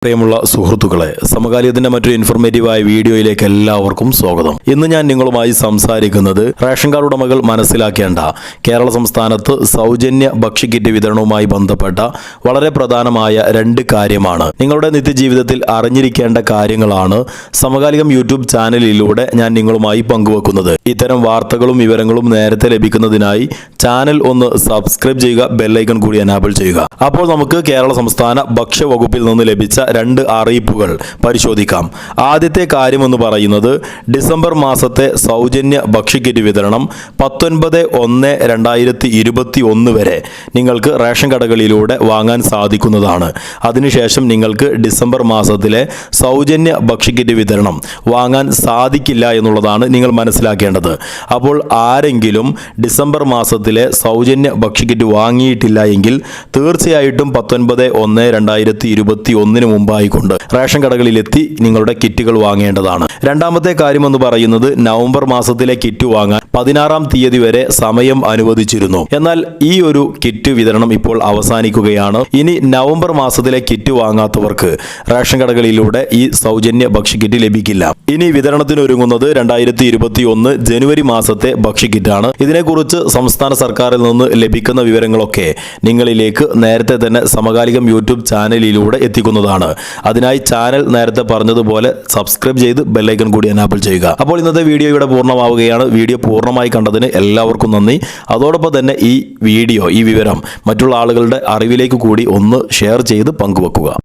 പ്രിയമുള്ള സുഹൃത്തുക്കളെ, സമകാലികത്തിന്റെ മറ്റൊരു ഇൻഫോർമേറ്റീവായ വീഡിയോയിലേക്ക് എല്ലാവർക്കും സ്വാഗതം. ഇന്ന് ഞാൻ നിങ്ങളുമായി സംസാരിക്കുന്നത് റേഷൻ കാർഡ് ഉടമകൾ മനസ്സിലാക്കേണ്ട കേരള സംസ്ഥാനത്ത് സൗജന്യ ഭക്ഷ്യക്കിറ്റ് വിതരണവുമായി ബന്ധപ്പെട്ട വളരെ പ്രധാനമായ രണ്ട് കാര്യമാണ്. നിങ്ങളുടെ നിത്യജീവിതത്തിൽ അറിഞ്ഞിരിക്കേണ്ട കാര്യങ്ങളാണ് സമകാലികം യൂട്യൂബ് ചാനലിലൂടെ ഞാൻ നിങ്ങളുമായി പങ്കുവെക്കുന്നത്. ഇത്തരം വാർത്തകളും വിവരങ്ങളും നേരത്തെ ലഭിക്കുന്നതിനായി ചാനൽ ഒന്ന് സബ്സ്ക്രൈബ് ചെയ്യുക, ബെല്ലൈക്കൺ കൂടി എനാബിൾ ചെയ്യുക. അപ്പോൾ നമുക്ക് കേരള സംസ്ഥാന ഭക്ഷ്യവകുപ്പിൽ നിന്ന് ലഭിച്ച രണ്ട് അറിയിപ്പുകൾ പരിശോധിക്കാം. ആദ്യത്തെ കാര്യമെന്ന് പറയുന്നത് ഡിസംബർ മാസത്തെ സൗജന്യ ഭക്ഷ്യക്കിറ്റ് വിതരണം 19/1/2021 വരെ നിങ്ങൾക്ക് റേഷൻ കടകളിലൂടെ വാങ്ങാൻ സാധിക്കുന്നതാണ്. അതിനുശേഷം നിങ്ങൾക്ക് ഡിസംബർ മാസത്തിലെ സൗജന്യ ഭക്ഷ്യക്കിറ്റ് വിതരണം വാങ്ങാൻ സാധിക്കില്ല എന്നുള്ളതാണ് നിങ്ങൾ മനസ്സിലാക്കേണ്ടത്. അപ്പോൾ ആരെങ്കിലും ഡിസംബർ മാസത്തിലെ സൗജന്യ ഭക്ഷ്യക്കിറ്റ് വാങ്ങിയിട്ടില്ല എങ്കിൽ തീർച്ചയായിട്ടും 19/1/2021 മുമ്പായിക്കൊണ്ട് റേഷൻ കടകളിലെത്തി നിങ്ങളുടെ കിറ്റുകൾ വാങ്ങേണ്ടതാണ്. രണ്ടാമത്തെ കാര്യമെന്ന് പറയുന്നത് നവംബർ മാസത്തിലെ കിറ്റ് വാങ്ങാൻ 16-ാം തീയതി വരെ സമയം അനുവദിച്ചിരുന്നു. എന്നാൽ ഈ ഒരു കിറ്റ് വിതരണം ഇപ്പോൾ അവസാനിക്കുകയാണ്. ഇനി നവംബർ മാസത്തിലെ കിറ്റ് വാങ്ങാത്തവർക്ക് റേഷൻ കടകളിലൂടെ ഈ സൗജന്യ ഭക്ഷ്യക്കിറ്റ് ലഭിക്കില്ല. ഇനി വിതരണത്തിന് ഒരുങ്ങുന്നത് 2021 ജനുവരി മാസത്തെ ഭക്ഷ്യക്കിറ്റാണ്. ഇതിനെക്കുറിച്ച് സംസ്ഥാന സർക്കാരിൽ നിന്ന് ലഭിക്കുന്ന വിവരങ്ങളൊക്കെ നിങ്ങളിലേക്ക് നേരത്തെ തന്നെ സമകാലികം യൂട്യൂബ് ചാനലിലൂടെ എത്തിക്കുന്നതാണ്. അതിനായി ചാനൽ നേരത്തെ പറഞ്ഞതുപോലെ സബ്സ്ക്രൈബ് ചെയ്ത് ബെല്ലൈക്കൺ കൂടി എനാബിൾ ചെയ്യുക. അപ്പോൾ ഇന്നത്തെ വീഡിയോ ഇവിടെ പൂർണ്ണമാവുകയാണ്. വീഡിയോ പൂർണ്ണമായി കണ്ടതിന് എല്ലാവർക്കും നന്ദി. അതോടൊപ്പം തന്നെ ഈ വിവരം മറ്റുള്ള ആളുകളുടെ അറിവിലേക്ക് കൂടി ഒന്ന് ഷെയർ ചെയ്ത് പങ്കുവെക്കുക.